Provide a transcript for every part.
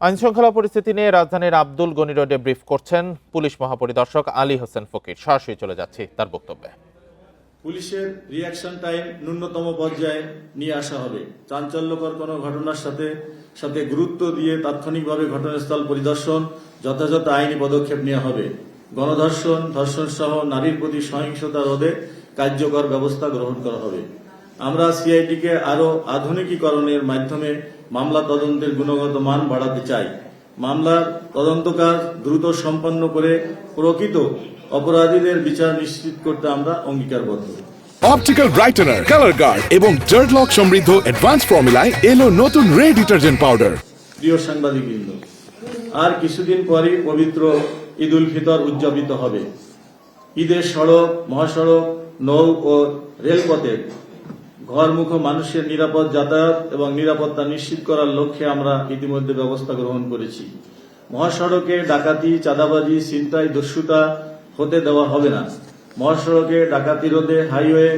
আইনশৃঙ্খলা পরিস্থিতি নিয়ে রাজধানীর আব্দুল গনি রোডে ব্রিফ করছেন পুলিশ মহাপরিদর্শক আলী হোসেন ফকির। সরাসরি চলে যাচ্ছি তার বক্তব্যে। পুলিশের রিঅ্যাকশন টাইম ন্যূনতম পর্যায়ে নিয়ে আসা হবে। চাঞ্চল্যকর কোনো ঘটনার সাথে সাথে গুরুত্ব দিয়ে তাৎক্ষণিকভাবে ঘটনাস্থল পরিদর্শন, যথাযথ আইনি পদক্ষেপ নেওয়া হবে। গণধর্ষণ, ধর্ষণ সহ নারীর প্রতি সহিংসতা রোধে কার্যকর ব্যবস্থা গ্রহণ করা হবে। আমরা সিআইডিকে আরও আধুনিকীকরণের মাধ্যমে মামলা তদন্তের গুণগত মান বাড়াতে চাই। মামলার তদন্তকাজ দ্রুত সম্পন্ন করে প্রকৃত অপরাধীদের বিচার নিশ্চিত করতে আমরা অঙ্গীকারবদ্ধ। অপটিক্যাল ব্রাইটেনার, কালার গার্ড এবং জার্ট লক সমৃদ্ধ অ্যাডভান্স ফর্মুলায় এলো নতুন রে ডিটারজেন্ট পাউডার। প্রিয় সাংবাদিকবৃন্দ, আর কিছুদিন পরই পবিত্র ঈদ উল ফিতর উদযাপিত হবে। ঈদের সড়ক, মহাসড়ক, নৌ ও রেলপথে ঘরমুখ মানুষের নিরাপদ যাতায়াত এবং নিরাপত্তা নিশ্চিত করার লক্ষ্যে আমরা ইতিমধ্যে ব্যবস্থা গ্রহণ করেছি। মহাসড়কে ডাকাতি, চাঁদাবাজি, ছিনতাই, দস্যুতা হতে দেওয়া হবে না। মহাসড়কে ডাকাতি রোধে হাইওয়ে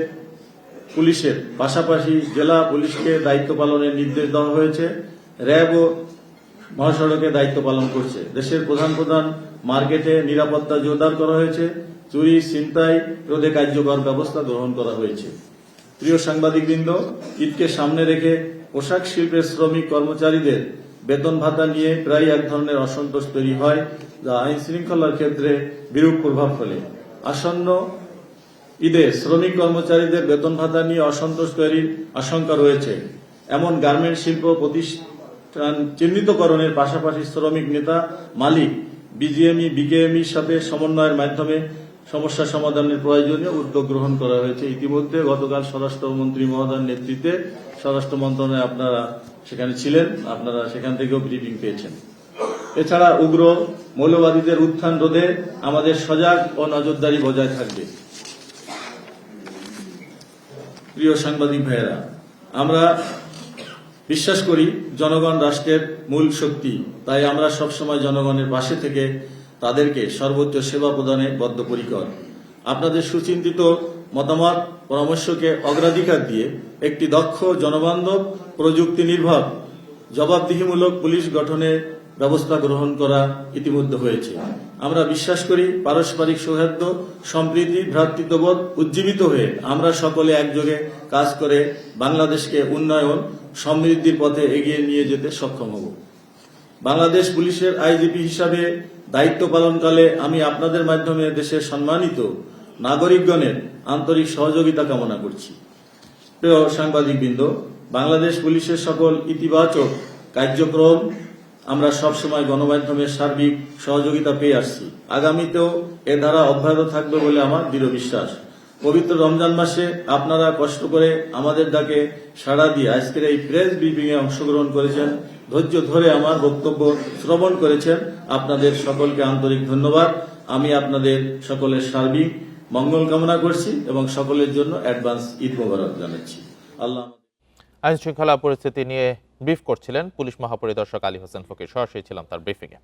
পুলিশের পাশাপাশি জেলা পুলিশকে দায়িত্ব পালনের নির্দেশ দেওয়া হয়েছে। র্যাবও মহাসড়কে দায়িত্ব পালন করছে। দেশের প্রধান প্রধান মার্কেটে নিরাপত্তা জোরদার করা হয়েছে। চুরি, ছিনতাই রোধে কার্যকর ব্যবস্থা গ্রহণ করা হয়েছে। প্রিয় সাংবাদিকবৃন্দ, ঈদকে সামনে রেখে পোশাক শিল্পের শ্রমিক কর্মচারীদের বেতন ভাতা নিয়ে প্রায় এক ধরনের অসন্তোষ তৈরি হয়, যা আইন শৃঙ্খলার ক্ষেত্রে বিরূপ প্রভাব ফেলে। আসন্ন ঈদে শ্রমিক কর্মচারীদের বেতন ভাতা নিয়ে অসন্তোষ তৈরির আশঙ্কা রয়েছে। এমন গার্মেন্ট শিল্প প্রতিষ্ঠান চিহ্নিতকরণের পাশাপাশি শ্রমিক নেতা, মালিক, বিজিএমই, বিকেএমইর সাথে সমন্বয়ের মাধ্যমে সমস্যা সমাধানের প্রয়োজনীয় উদ্যোগ গ্রহণ করা হয়েছে। ইতিমধ্যে গতকাল স্বরাষ্ট্রমন্ত্রী মহোদয়ের নেতৃত্বে স্বরাষ্ট্র মন্ত্রণালয়ে আপনারা সেখানে ছিলেন, আপনারা সেখান থেকেও ব্রিফিং পেয়েছেন। এছাড়া উগ্র মৌলবাদীদের উত্থান রোধে আমাদের সজাগ ও নজরদারি বজায় থাকবে। প্রিয় সাংবাদিক ভাইয়েরা, আমরা বিশ্বাস করি জনগণ রাষ্ট্রের মূল শক্তি। তাই আমরা সবসময় জনগণের পাশে থেকে তাদেরকে সর্বোচ্চ সেবা প্রদানে বদ্ধপরিকর। আপনাদের সুচিন্তিত মতামত, পরামর্শকে অগ্রাধিকার দিয়ে একটি দক্ষ, জনবান্ধব, প্রযুক্তি নির্ভর, জবাবদিহিমূলক পুলিশ গঠনের ব্যবস্থা গ্রহণ করা ইতিমধ্যে হয়েছে। আমরা বিশ্বাস করি পারস্পরিক সৌহার্দ্য, সম্প্রীতি, ভ্রাতৃত্ববোধ উজ্জীবিত হয়ে আমরা সকলে একযোগে কাজ করে বাংলাদেশকে উন্নয়ন, সমৃদ্ধির পথে এগিয়ে নিয়ে যেতে সক্ষম হব। বাংলাদেশ পুলিশের আইজিপি হিসাবে দায়িত্ব পালনকালে আমি আপনাদের মাধ্যমে দেশের সম্মানিত নাগরিকগণের আন্তরিক সহযোগিতা কামনা করছি। প্রিয় সাংবাদিকবৃন্দ, বাংলাদেশ পুলিশের সকল ইতিবাচক কার্যক্রম আমরা সবসময় গণমাধ্যমের সার্বিক সহযোগিতা পেয়ে আসছি। আগামীতেও এ ধারা অব্যাহত থাকবে বলে আমার দৃঢ় বিশ্বাস। পবিত্র রমজান মাসে আপনারা কষ্ট করে আমাদের ডাকে সাড়া দিয়ে আজকের এই প্রেস ব্রিফিং এ অংশগ্রহণ করেছেন, ধৈর্য ধরে আমার বক্তব্য শ্রবণ করেছেন। আপনাদের সকলকে আন্তরিক ধন্যবাদ। আমি আপনাদের সকলের সার্বিক মঙ্গল কামনা করছি এবং সকলের জন্য অ্যাডভান্স ঈদ মোবারক জানাচ্ছি। আল্লাহ। আইনশৃঙ্খলা পরিস্থিতি নিয়ে ব্রিফ করছিলেন পুলিশ মহাপরিদর্শক আলী হোসেন ফকির। সরাসরি ছিলাম তার ব্রিফিংয়ে।